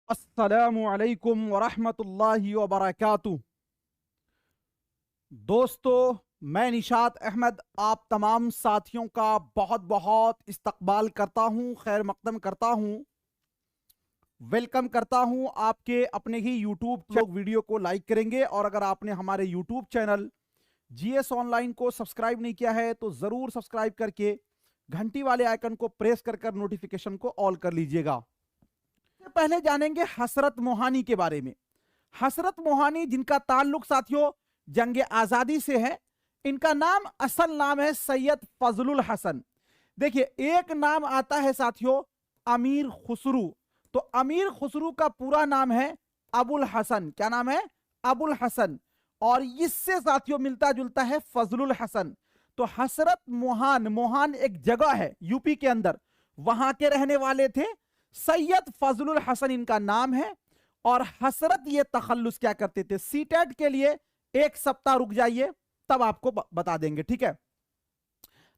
अस्सलामु अलैकुम वरहमतुल्लाहि वबरकातुह। दोस्तों, मैं निशात अहमद आप तमाम साथियों का बहुत बहुत इस्तकबाल करता हूं, खैर मकदम करता हूं, वेलकम करता हूं। आपके अपने ही यूट्यूब लोग वीडियो को लाइक करेंगे और अगर आपने हमारे यूट्यूब चैनल जीएस ऑनलाइन को सब्सक्राइब नहीं किया है तो जरूर सब्सक्राइब करके घंटी वाले आइकन को प्रेस कर नोटिफिकेशन को ऑल कर लीजिएगा। पहले जानेंगे हसरत मोहानी के बारे में। हसरत मोहानी जिनका ताल्लुक साथियों जंग आजादी से है, इनका नाम असल नाम है सैयद फजलुल हसन। देखिए, एक नाम आता है साथियों अमीर खुसरू, तो अमीर खुसरू का पूरा नाम है अबुल हसन। क्या नाम है? अबुल हसन। और इससे साथियों मिलता जुलता है फजलुल हसन। तो हसरत मोहान, मोहान एक जगह है यूपी के अंदर, वहां के रहने वाले थे। सैयद फजलुल हसन इनका नाम है। और हसरत ये तखल्लुस क्या करते थे, सीटेट के लिए एक सप्ताह रुक जाइए तब आपको बता देंगे, ठीक है।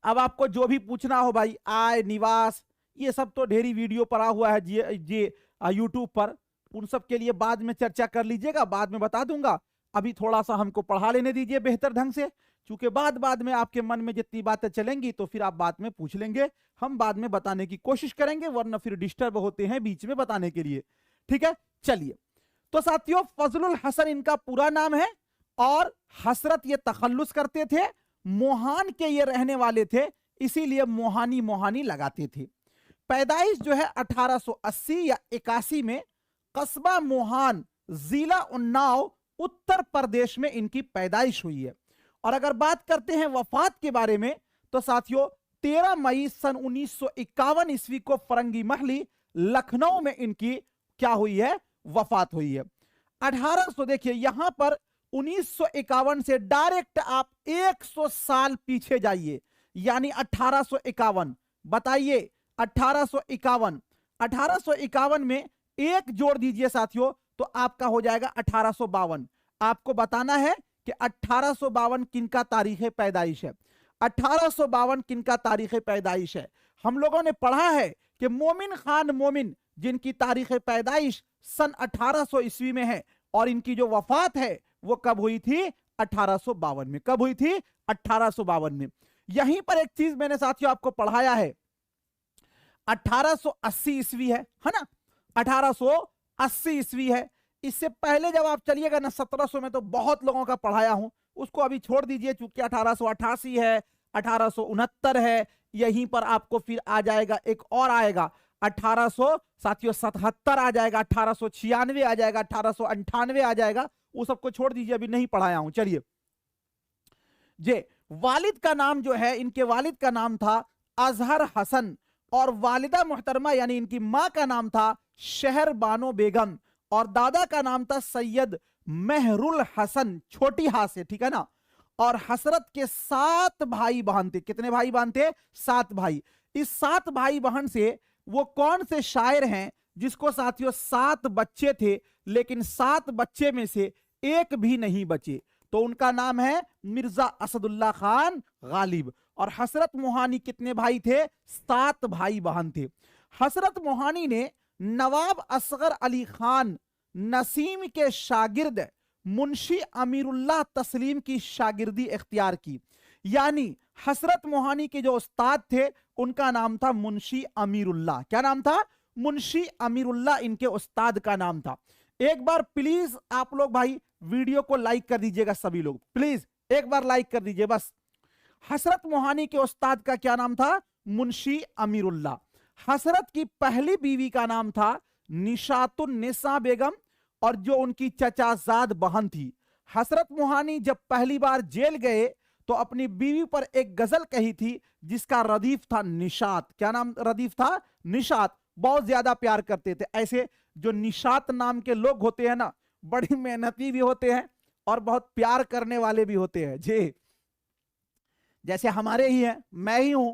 अब आपको जो भी पूछना हो भाई, आय निवास ये सब तो ढेरी वीडियो पड़ा हुआ है जी यूट्यूब पर, उन सब के लिए बाद में चर्चा कर लीजिएगा, बाद में बता दूंगा। अभी थोड़ा सा हमको पढ़ा लेने दीजिए बेहतर ढंग से, क्योंकि बाद में आपके मन में जितनी बातें चलेंगी तो फिर आप बाद में पूछ लेंगे, हम बाद में बताने की कोशिश करेंगे, वरना फिर डिस्टर्ब होते हैं बीच में बताने के लिए, ठीक है। चलिए, तो साथियों फजलुल हसन इनका पूरा नाम है और हसरत ये तखल्लुस करते थे, मोहान के ये रहने वाले थे, इसीलिए मोहानी मोहानी लगाते थे। पैदाइश जो है 1880 या 81 में कस्बा मोहान, जिला उन्नाव, उत्तर प्रदेश में इनकी पैदाइश हुई है। और अगर बात करते हैं वफात के बारे में तो साथियों 13 मई सन 1951 ईस्वी को फरंगी महली लखनऊ में इनकी क्या हुई है, वफात हुई है। 1800 देखिए यहां पर 1951 से डायरेक्ट आप 100 साल पीछे जाइए, यानी 1851। बताइए 1851, 1851 में एक जोड़ दीजिए साथियों तो आपका हो जाएगा 1852। आपको बताना है कि 1852 किनका तारीख पैदाइश है, 1852 किनका तारीख पैदाइश है। हम लोगों ने पढ़ा है कि मोमिन खान मोमिन जिनकी तारीख पैदाइश सन 1800 ईस्वी में है और इनकी जो वफात है वो कब हुई थी, 1852 में। कब हुई थी? 1852 में। यहीं पर एक चीज मैंने साथियों आपको पढ़ाया है, 1880 ईस्वी है ना, 1880 ईस्वी है। इससे पहले जब आप चलिएगा ना 1700 में, तो बहुत लोगों का पढ़ाया हूं, उसको अभी छोड़ दीजिए, चूंकि 1888 है, 1869 है, यहीं पर आपको फिर आ जाएगा, एक और आएगा 1800 साथियों 77 आ जाएगा, 1896 आ जाएगा, 1898 आ जाएगा, वो सबको छोड़ दीजिए, अभी नहीं पढ़ाया हूं। चलिए, जे वालिद का नाम जो है, इनके वालिद का नाम था अजहर हसन और वालिदा मुहतरमा यानी इनकी मां का नाम था शहर बानो बेगम और दादा का नाम था सैयद मेहरुल हसन, छोटी हा से, ठीक है ना। और हसरत के 7 भाई बहन थे। कितने भाई बहन थे? 7 भाई। इस 7 भाई बहन से वो कौन से शायर हैं जिसको साथियों 7 बच्चे थे लेकिन 7 बच्चे में से एक भी नहीं बचे? तो उनका नाम है मिर्जा असदुल्ला खान गालिब। और हसरत मोहानी कितने भाई थे? 7 भाई बहन थे। हसरत मोहानी ने नवाब असगर अली खान नसीम के शागिर्द मुंशी अमीरुल्लाह तस्लीम की शागिर्दी इख्तियार की। यानी हसरत मोहानी के जो उस्ताद थे उनका नाम था मुंशी अमीरुल्लाह। क्या नाम था? मुंशी अमीरुल्लाह इनके उस्ताद का नाम था। एक बार प्लीज आप लोग भाई वीडियो को लाइक कर दीजिएगा, सभी लोग प्लीज एक बार लाइक कर दीजिए बस। हसरत मोहानी के उस्ताद का क्या नाम था? मुंशी अमीरुल्लाह। हसरत की पहली बीवी का नाम था निशातुन्निसा बेगम और जो उनकी चचाजाद बहन थी। हसरत मोहानी जब पहली बार जेल गए तो अपनी बीवी पर एक गजल कही थी जिसका रदीफ था निशात। क्या नाम रदीफ था? निशात। बहुत ज्यादा प्यार करते थे। ऐसे जो निशात नाम के लोग होते हैं ना, बड़ी मेहनती भी होते हैं और बहुत प्यार करने वाले भी होते हैं जी। जैसे हमारे ही हैं, मैं ही हूं,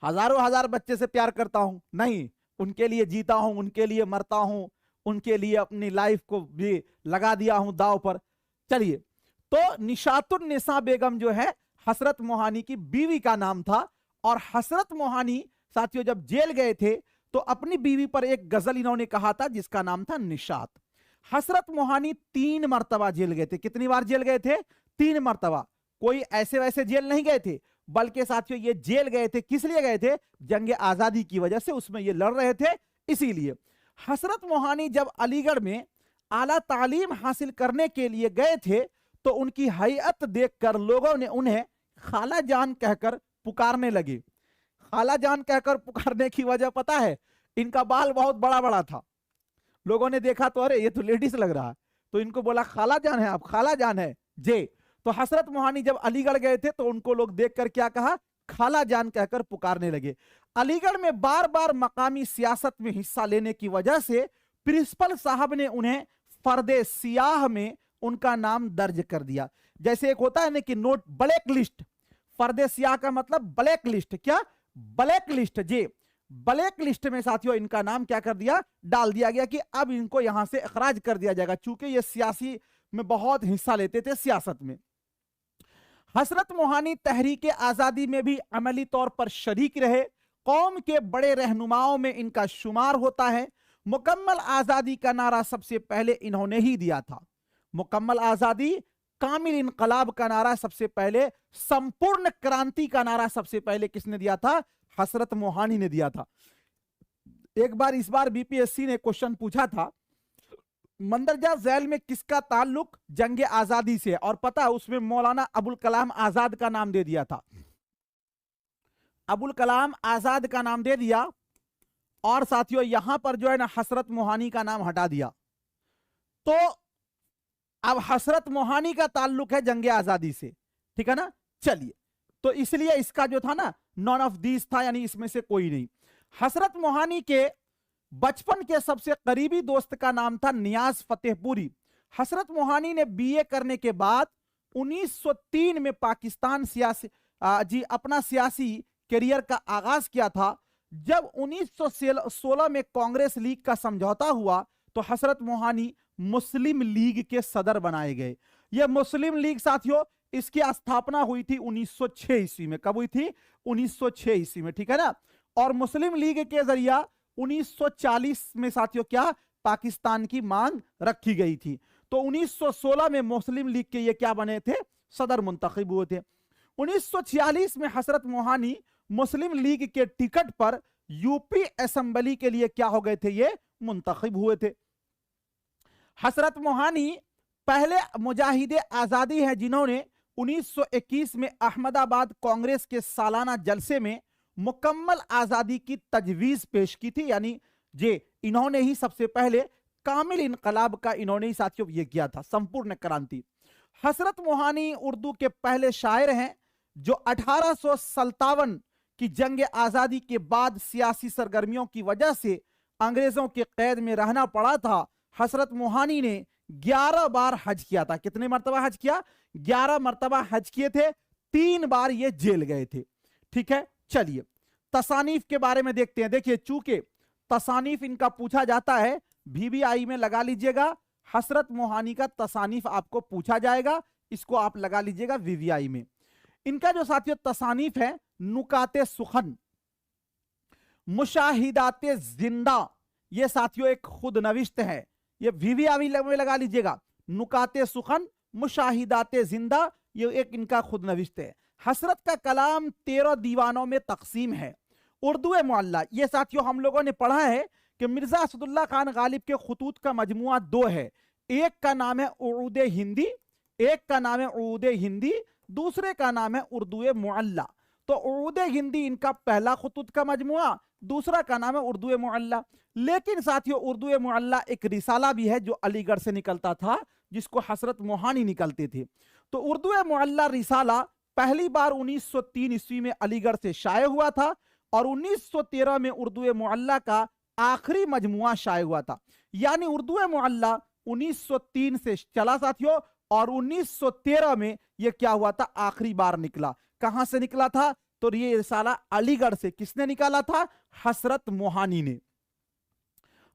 हजारों हजार बच्चे से प्यार करता हूं नहीं, उनके लिए जीता हूं, उनके लिए मरता हूं, उनके लिए अपनी लाइफ को भी लगा दिया हूं दांव पर। चलिए, तो निशातुन्निसा बेगम जो है हसरत मोहानी की बीवी का नाम था। और हसरत मोहानी साथियों जब जेल गए थे तो अपनी बीवी पर एक गजल इन्होंने कहा था जिसका नाम था निशात। हसरत मोहानी 3 मर्तबा जेल गए थे। कितनी बार जेल गए थे? 3 मर्तबा। कोई ऐसे वैसे जेल नहीं गए थे, बल्कि साथियों ये जेल गए थे, किस लिए गए थे? जंग आजादी की वजह से, उसमें ये लड़ रहे थे, इसीलिए। हसरत मोहानी जब अलीगढ़ में आला तालीम हासिल करने के लिए गए थे तो उनकी हैयत देखकर लोगों ने उन्हें खाला जान कहकर पुकारने लगे। खाला जान कहकर पुकारने की वजह पता है? इनका बाल बहुत बड़ा बड़ा था। लोगों ने देखा तो अरे ये तो लेडीज लग रहा है, तो इनको बोला खाला जान है आप, खाला जान है जे। तो हसरत मोहानी जब अलीगढ़ गए थे तो उनको लोग देखकर क्या कहा? खाला जान कहकर पुकारने लगे। अलीगढ़ में बार बार मकामी सियासत में हिस्सा लेने की वजह से प्रिंसिपल साहब ने उन्हें फर्दे सियाह में उनका नाम दर्ज कर दिया। जैसे एक होता है ना कि नोट ब्लैक लिस्ट, फर्दे सियाह का मतलब ब्लैक लिस्ट। क्या? ब्लैक लिस्ट जी। ब्लैक लिस्ट में साथियों इनका नाम क्या कर दिया? डाल दिया गया कि अब इनको यहां से अखराज कर दिया जाएगा, चूंकि ये सियासी में बहुत हिस्सा लेते थे, सियासत में। हसरत मोहानी तहरीक आजादी में भी अमली तौर पर शरीक रहे। कौम के बड़े रहनुमाओं में इनका शुमार होता है। मुकम्मल आजादी का नारा सबसे पहले इन्होंने ही दिया था। मुकम्मल आजादी, कामिल इनकलाब का नारा सबसे पहले, संपूर्ण क्रांति का नारा सबसे पहले किसने दिया था? हसरत मोहानी ने दिया था। एक बार इस बार बीपीएससी ने क्वेश्चन पूछा था, मंदरजा जेल में किसका ताल्लुक जंग आजादी से? और पता है उसमें मौलाना अबुल कलाम आजाद का नाम दे दिया था। अबुल कलाम आजाद का नाम दे दिया, और साथियों यहां पर जो है ना हसरत मोहानी का नाम हटा दिया। तो अब हसरत मोहानी का ताल्लुक है जंग आजादी से, ठीक है ना। चलिए, तो इसलिए इसका जो था ना नॉन ऑफ दीज था, यानी इसमें से कोई नहीं। हसरत मोहानी के बचपन के सबसे करीबी दोस्त का नाम था नियाज फतेहपुरी। हसरत मोहानी ने बीए करने के बाद 1903 में पाकिस्तान अपना सियासी करियर का आगाज किया था। जब 1916 में कांग्रेस लीग का समझौता हुआ तो हसरत मोहानी मुस्लिम लीग के सदर बनाए गए। यह मुस्लिम लीग साथियों इसकी स्थापना हुई थी 1906 ईस्वी में। कब हुई थी? 1906 ईस्वी में, ठीक है ना। और मुस्लिम लीग के जरिया 1940 में साथियों क्या पाकिस्तान की मांग रखी गई थी। तो 1916 में मुस्लिम लीग के ये क्या बने थे? सदर मुंतखब हुए थे। 1946 में हसरत मोहानी मुस्लिम लीग के टिकट पर यूपी असेंबली के लिए क्या हो गए थे? ये मुंतखब हुए थे। हसरत मोहानी पहले मुजाहिदे आजादी हैं जिन्होंने 1921 में अहमदाबाद कांग्रेस के सालाना जलसे में मुकम्मल आजादी की तजवीज पेश की थी। यानी जे इन्होंने ही सबसे पहले कामिल इनकलाब का इन्होंने ही साथियों ये किया था, संपूर्ण क्रांति। हसरत मोहानी उर्दू के पहले शायर हैं जो 1857 की जंग आजादी के बाद सियासी सरगर्मियों की वजह से अंग्रेजों के कैद में रहना पड़ा था। हसरत मोहानी ने 11 बार हज किया था। कितने मरतबा हज किया? 11 मरतबा हज किए थे। 3 बार ये जेल गए थे, ठीक है। चलिए तसानीफ के बारे में देखते हैं। देखिए, चूंकि तसानीफ इनका पूछा जाता है, VVI में लगा लीजिएगा, हसरत मोहानी का तसानीफ आपको पूछा जाएगा, इसको आप लगा लीजिएगा VVI में। इनका जो साथियों तसानीफ है, नुकाते सुखन, मुशाहिदाते जिंदा, ये साथियों एक खुद नविश्त है, ये VVI में लगा लीजिएगा। नुकाते सुखन, मुशाहिदाते जिंदा, ये एक इनका खुद नविश्त है। हसरत का कलाम 13 दीवानों में तकसीम है। उर्दू मुअल्ला, ये साथियों हम लोगों ने पढ़ा है कि मिर्जा असदुल्ला खान गालिब के खुतूत का मजमुआ 2 है। एक का नाम है उर्द हिंदी, एक का नाम है उर्द हिंदी, दूसरे का नाम है उर्दू मुअल्ला। तो उर्द हिंदी इनका पहला खुतूत का मजमुआ, दूसरा का नाम है उर्दू मुअल्ला। लेकिन साथियों उर्दू मुअल्ला एक रिसाला भी है जो अलीगढ़ से निकलता था, जिसको हसरत मोहानी निकलते थे। तो उर्दू मुअल्ला रिसाला पहली बार 1903 ईस्वी में अलीगढ़ से शाये हुआ था और 1913 में उर्दू मुअल्ला का आखिरी मजमुआ शाये हुआ था। यानी उर्दू मुअल्ला 1903 से चला साथियों, और 1913 में यह क्या हुआ था? आखिरी बार निकला। कहां से निकला था? तो ये रिसाला अलीगढ़ से। किसने निकाला था? हसरत मोहानी ने।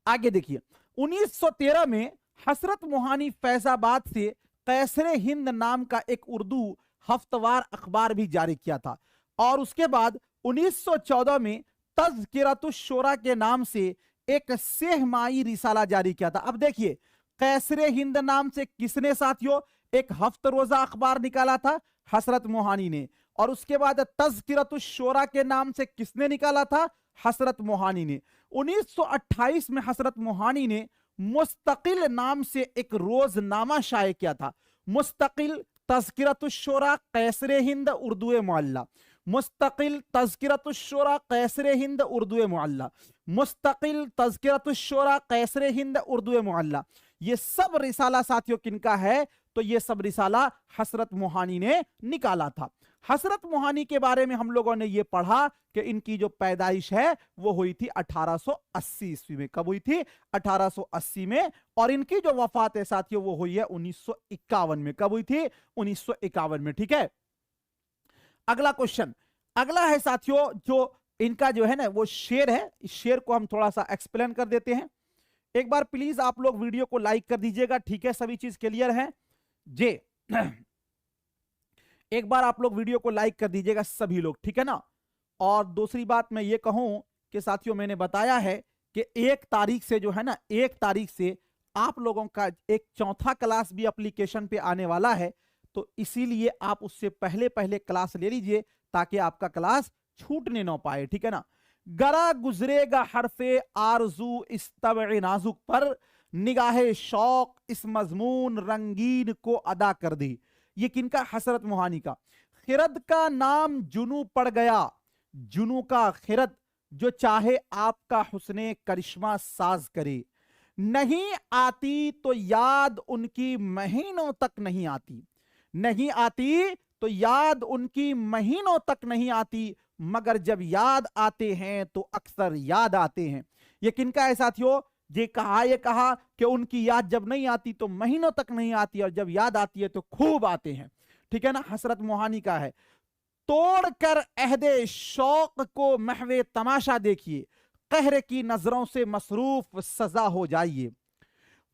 आगे देखिए, 1913 में हसरत मोहानी फैजाबाद से कैसरे हिंद नाम का एक उर्दू हफ्तवार अखबार भी जारी किया था, और उसके बाद 1914 में तज़किरतुश्शोरा के नाम से एक सेहमाई रिसाला जारी किया था। अब देखिए, कैसरे हिंद नाम से किसने साथियों एक हफ्त रोजा अखबार निकाला था? हसरत मोहानी ने। और उसके बाद तज़किरतुश्शोरा के नाम से किसने निकाला था? हसरत मोहानी ने। 1928 में हसरत मोहानी ने मुस्तकिल नाम से एक रोजनामा शाये किया था। मुस्तकिल तज़किरतुश्शोरा कैसरे हिंद उर्दू मुअल्ला, मुस्तकिल तज़किरतुश्शोरा कैसरे हिंद उर्दू मुअल्ला, मुस्तकिल तज़किरतुश्शोरा कैसरे हिंद उर्दू मुअल्ला। ये सब रिसाला साथियों किनका है? तो ये सब रिसाला हसरत मोहानी ने निकाला था। हसरत मोहानी के बारे में हम लोगों ने ये पढ़ा कि इनकी जो पैदाइश है वो हुई थी 1880 ईस्वी में। कब हुई थी? 1880 में। और इनकी जो वफात है साथियों वो हुई है 1951 में। कब हुई थी? 1951 में। ठीक है, अगला क्वेश्चन, अगला है साथियों जो इनका जो है ना वो शेर है। इस शेर को हम थोड़ा सा एक्सप्लेन कर देते हैं। एक बार प्लीज आप लोग वीडियो को लाइक कर दीजिएगा। ठीक है, सभी चीज क्लियर है जे? एक बार आप लोग वीडियो को लाइक कर दीजिएगा सभी लोग, ठीक है ना। और दूसरी बात मैं ये कहूं कि साथियों मैंने बताया है कि 1 तारीख से जो है ना, 1 तारीख से आप लोगों का एक चौथा क्लास भी एप्लीकेशन पे आने वाला है। तो इसीलिए आप उससे पहले पहले क्लास ले लीजिए ताकि आपका क्लास छूटने ना पाए, ठीक है ना। गरा गुजरेगा हरफे आरजू इस तबे नाजुक पर, निगाहे शौक इस मजमून रंगीन को अदा कर दी। ये किनका? हसरत मोहानी का। खिरद का नाम जुनू पड़ गया, जुनू का खिरद जो चाहे आपका हुस्ने करिश्मा साज करे। नहीं आती तो याद उनकी महीनों तक नहीं आती, नहीं आती तो याद उनकी महीनों तक नहीं आती, मगर जब याद आते हैं तो अक्सर याद आते हैं। ये किनका है साथियों? ये कहा कि उनकी याद जब नहीं आती तो महीनों तक नहीं आती और जब याद आती है तो खूब आते हैं, ठीक है ना। हसरत मोहानी का है। तोड़कर अहदे शौक को महवे तमाशा देखिए, कहर की नजरों से मसरूफ सजा हो जाइए।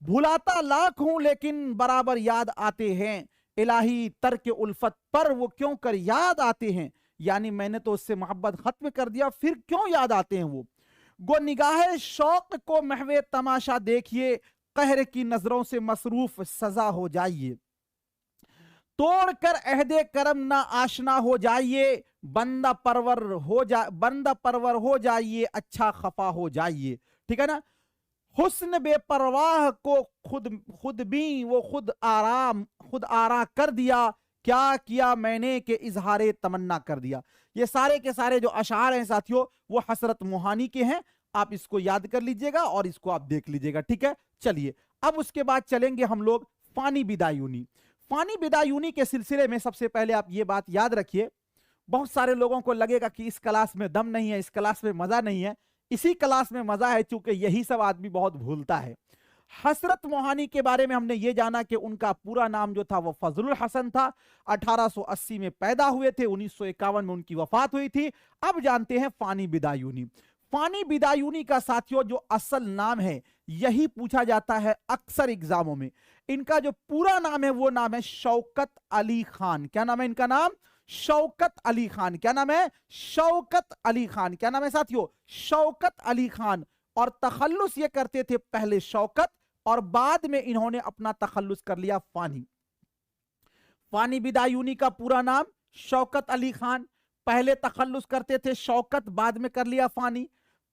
भुलाता लाख हूं लेकिन बराबर याद आते हैं, इलाही तर्क उल्फत पर वो क्यों कर याद आते हैं। यानी मैंने तो उससे मोहब्बत खत्म कर दिया, फिर क्यों याद आते हैं वो। गो निगाहे शौक को महवे तमाशा देखिए, कहर की नजरों से मसरूफ सजा हो जाइए। तोड़कर अहदे करम ना आशना हो जाइए, बंदा परवर हो जाइए, अच्छा खफा हो जाइए, ठीक है ना। हुस्न बेपरवाह को खुद भी वो खुद आरा कर दिया, क्या किया मैंने कि इजहारे तमन्ना कर दिया। ये सारे के सारे जो अशार हैं साथियों वो हसरत मोहानी के हैं। आप इसको याद कर लीजिएगा और इसको आप देख लीजिएगा, ठीक है। चलिए अब उसके बाद चलेंगे हम लोग फानी बिदायूनी। फानी बिदायूनी के सिलसिले में सबसे पहले आप ये बात याद रखिए, बहुत सारे लोगों को लगेगा कि इस क्लास में दम नहीं है, इस क्लास में मजा नहीं है। इसी क्लास में मजा है, चूंकि यही सब आदमी बहुत भूलता है। हसरत मोहानी के बारे में हमने ये जाना कि उनका पूरा नाम जो था वो फजलुल हसन था। 1880 में पैदा हुए थे, 1951 में उनकी वफात हुई थी। अब जानते हैं फानी बिदायूनी। फानी बिदायूनी का साथियों जो असल नाम है यही पूछा जाता है अक्सर एग्जामों में। इनका जो पूरा नाम है वो नाम है शौकत अली खान। क्या नाम है इनका? नाम शौकत अली खान। क्या नाम है? शौकत अली खान। क्या नाम है साथियों? शौकत अली खान। और तखल्लुस ये करते थे पहले शौकत और बाद में इन्होंने अपना तखल्लुस कर लिया फानी। फानी बिदायूनी का पूरा नाम शौकत अली खान, पहले तखल्लुस करते थे शौकत, बाद में कर लिया फानी।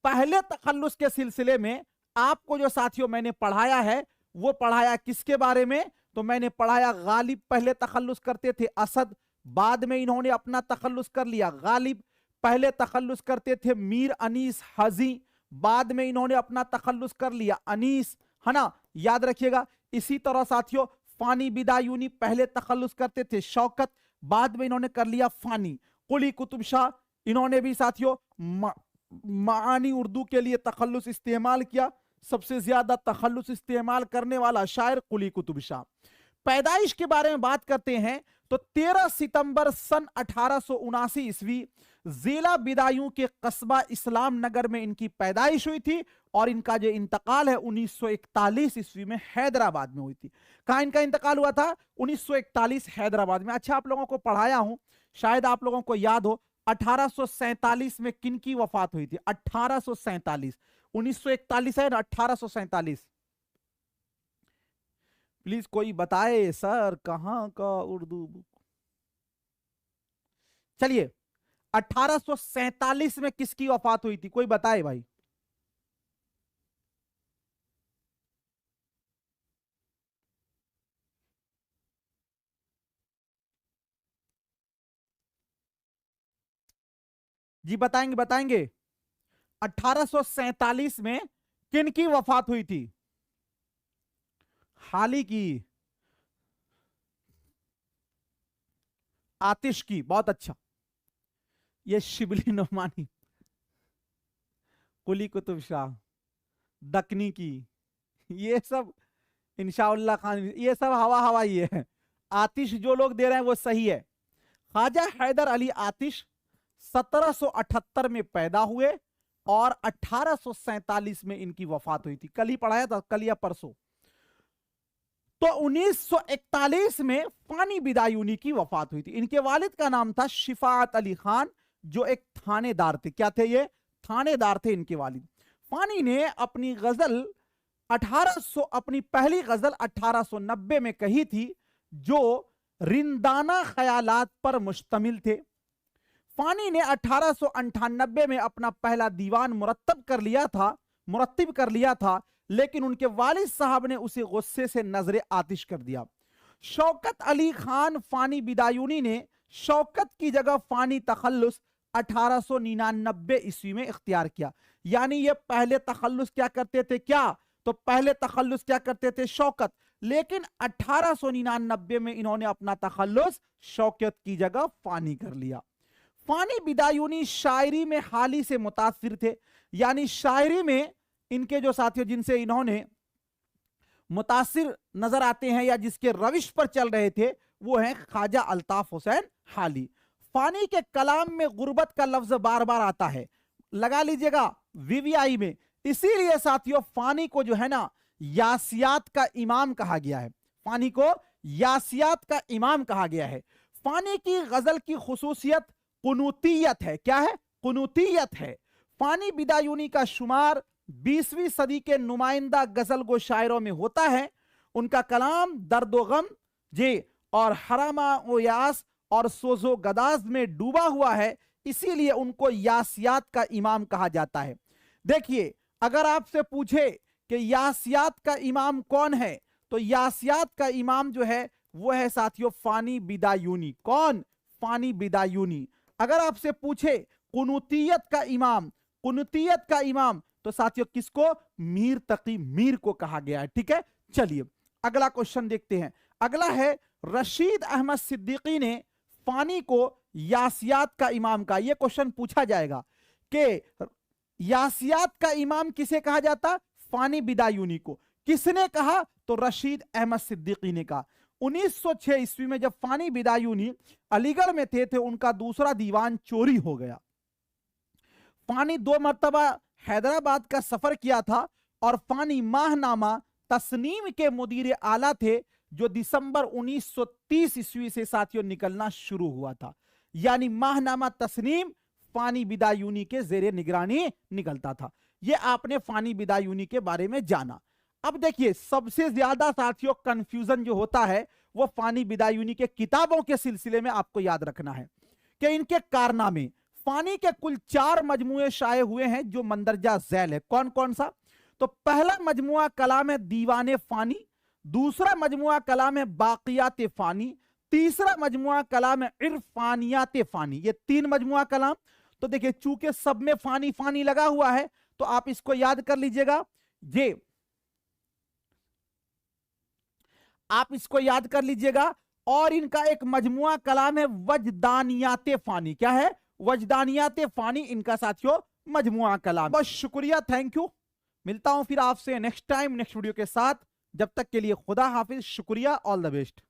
पहले तखल्लुस के सिलसिले में आपको जो साथियों मैंने पढ़ाया है वो पढ़ाया किसके बारे में? तो मैंने पढ़ाया गालिब पहले तखल्लुस करते थे असद, बाद में इन्होंने अपना तखल्लुस कर लिया गालिब। पहले तखल्लुस करते थे मीर अनीस हजी, बाद में इन्होंने अपना तखल्लुस कर लिया अनीस, है ना, याद रखिएगा। इसी तरह साथियों फानी बिदायूनी पहले तखल्लुस करते थे शौकत, बाद में इन्होंने कर लिया फानी। कुली कुतुब शाह इन्होंने भी साथियों मानी उर्दू के लिए तखल्लुस इस्तेमाल किया। सबसे ज्यादा तखल्लुस इस्तेमाल करने वाला शायर कुली कुतुब शाह। पैदाइश के बारे में बात करते हैं तो 13 सितंबर सन 1879 ईस्वी जिला बिदायूं के कस्बा इस्लाम नगर में इनकी पैदाइश हुई थी और इनका जो इंतकाल है 1941 ईस्वी में हैदराबाद में हुई थी। कहां इनका इंतकाल हुआ था? 1941 हैदराबाद में। अच्छा आप लोगों को पढ़ाया हूं, शायद आप लोगों को याद हो, 1847 में किन की वफात हुई थी? 1847, 1941 है ना, 1847। प्लीज कोई बताए सर, कहां का उर्दू बुक। चलिए, 1847 में किसकी वफात हुई थी, कोई बताए भाई। जी बताएंगे बताएंगे। 1847 में किन की वफात हुई थी? हाली की, आतिश की, बहुत अच्छा। ये शिबली नोमानी, कुली कुतुब शाह, दकनी की, ये सब इंशाउल्लाह खान, ये सब हवा हवा ही है। आतिश जो लोग दे रहे हैं वो सही है। ख्वाजा हैदर अली आतिश 1778 में पैदा हुए और 1847 में इनकी वफात हुई थी। कल ही पढ़ाया था, कल या परसों। तो 1941 में फानी बिदायूनी की वफात हुई थी। इनके वालिद का नाम था शिफात अली खान, जो एक थानेदार थे। क्या थे ये? थानेदार थे इनके वालिद। फानी ने अपनी गजल अपनी पहली गजल 1890 में कही थी, जो रिंदाना ख्यालात पर मुश्तमिल थे। फानी ने 1898 में अपना पहला दीवान मुरत्तब कर लिया था, लेकिन उनके वालिद साहब ने उसे गुस्से से नजरे आतिश कर दिया। शौकत अली खान फानी बिदायूनी ने शौकत की जगह फानी तखल्लुस 1899 ईस्वी में इख्तियार किया। यानी ये पहले तखल्लुस क्या करते थे? पहले तखल्लुस क्या करते थे? शौकत। लेकिन 1899 में इन्होंने अपना तखल्लुस शौकत की जगह फानी कर लिया। फानी बिदायूनी शायरी में हाली से मुतासिर थे। यानी शायरी में इनके जो साथियों जिनसे इन्होंने मुतासिर नजर आते हैं या जिसके रविश पर चल रहे थे, वो हैं ख्वाजा अल्ताफ हुसैन हाली। फानी के कलाम में गुर्बत का लफ्ज बार बार आता है, लगा लीजिएगा वीवीआई में। इसीलिए साथियों फानी को जो है ना यासियात का इमाम कहा गया है। फानी को यासियात का इमाम कहा गया है। फानी की गजल की खुसूसियत कुनूतियत है। क्या है? कुनूतियत है। फानी बिदायूनी का शुमार 20वीं सदी के नुमाइंदा गजल गो शायरों में होता है। उनका कलाम दर्दो गम जे और हरामा ओ यास और सोजो गदाज में डूबा हुआ है, इसीलिए उनको यासियात का इमाम कहा जाता है। देखिए, अगर आपसे पूछे कि यासियात का इमाम कौन है, तो यासियात का इमाम जो है वो है साथियों फानी बिदायूनी। कौन? फानी बिदायूनी। अगर आपसे पूछे कुनूतियत का इमाम, तो साथियों किसको? मीर तकी मीर को कहा गया है। ठीक है, चलिए अगला क्वेश्चन देखते हैं। अगला है रशीद अहमद सिद्दीकी ने फानी को यासियात का इमाम कहा। यह क्वेश्चन पूछा जाएगा कि यासियात का इमाम किसे कहा जाता? फानी बिदायूनी को। किसने कहा? तो रशीद अहमद सिद्दीकी ने कहा। 1906 ईस्वी में जब फानी बिदायूनी अलीगढ़ में थे, उनका दूसरा दीवान चोरी हो गया। फानी 2 मरतबा हैदराबाद का सफर किया था और फानी माहनामा तस्नीम के मुदीर आला थे, जो दिसंबर 1930 ईस्वी से साथियों निकलना शुरू हुआ था। यानी माहनामा तस्नीम फानी बिदायूनी के जेरे निगरानी निकलता था। यह आपने फानी बिदायूनी के बारे में जाना। अब देखिए, सबसे ज्यादा साथियों कंफ्यूजन जो होता है वो फानी बिदायूनी के किताबों के सिलसिले में आपको याद रखना है कि इनके कारनामे। फानी के कुल 4 मजमुए शाये हुए हैं जो मंदरजा झैल है। कौन कौन सा? तो पहला मजमुआ कलाम है दीवाने फानी, दूसरा मजमुआ कलाम है बाकियात फानी, तीसरा मजमुआ कलाम है इरफानियात फानी। ये 3 मजमुआ कलाम। तो देखिए, चूंकि सब में फानी फानी लगा हुआ है, तो आप इसको याद कर लीजिएगा। ये आप इसको याद कर लीजिएगा। और इनका एक मजमुआ कलाम है वजदानियात फानी। क्या है? वजदानियात फानी इनका साथियों मजमुआ कलाम। बस शुक्रिया, थैंक यू। मिलता हूं फिर आपसे नेक्स्ट टाइम नेक्स्ट वीडियो के साथ। जब तक के लिए खुदा हाफिज, शुक्रिया, ऑल द बेस्ट।